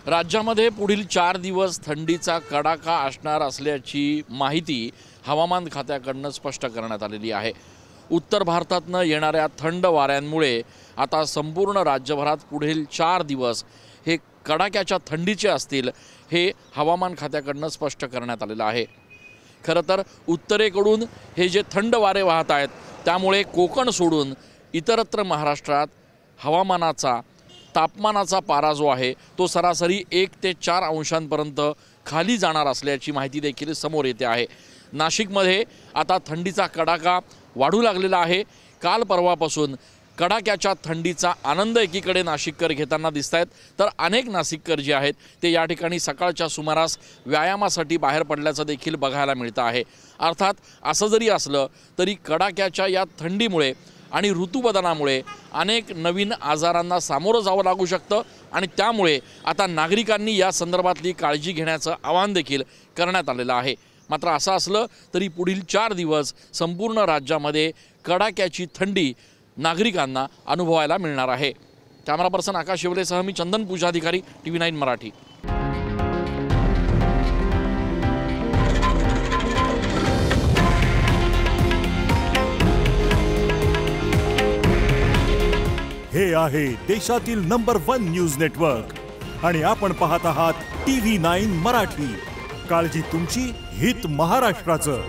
राज्यामध्ये पुढील 4 दिवस थंडीचा कडाका असणार असल्याची माहिती हवामान खात्याकडून स्पष्ट करण्यात आलेली आहे। उत्तर भारतातून येणाऱ्या थंड वाऱ्यांमुळे आता संपूर्ण राज्यभरात पुढील 4 दिवस हे कडाक्याच्या थंडीचे असतील, हे हवामान खात्याकडून स्पष्ट करण्यात आलेलं आहे। खरं तर उत्तरेकडून हे जे थंड वारे वाहत आहेत, त्यामुळे कोकण सोडून इतरत्र महाराष्ट्रात हवामानाचा तापमानाचा पारा जो आहे तो सरासरी 1 ते 4 अंशांपर्यंत खाली जाणार असल्याची माहिती देखील समोर येते आहे। नाशिकमध्ये आता थंडीचा कडाका वाढू लागलेला आहे। काल परवापासून कडाक्याच्या थंडीचा आनंद एकीकडे नाशिककर घेताना दिसतायत, तर अनेक नाशिककर जे आहेत ते या ठिकाणी सकाळच्या सुमारास व्यायामासाठी बाहेर पडल्याचं देखील बघायला मिळतं आहे। अर्थात असं जरी असलं तरी कडाक्याच्या या थंडीमुळे आणि ऋतुबदलामुळे अनेक नवीन आजारांना सामोरं जावं लागू शकतं आणि त्यामुळे आता नागरिकांनी या संदर्भातली काळजी घेण्याचं आवाहन देखील करण्यात आलेलं आहे। मात्र असं असलं तरी पुढील 4 दिवस संपूर्ण राज्यामध्ये कडाक्याची थंडी नागरिकांना अनुभवायला मिळणार आहे। कॅमेरा पर्सन आकाश शिवलेसह मी चंदन पूजाधिकारी, TV9 मराठी। हे आहे देशातील नंबर 1 न्यूज नेटवर्क आणि आपण पाहत आहात TV9 मराठी। काळजी तुमची, हित महाराष्ट्राचं।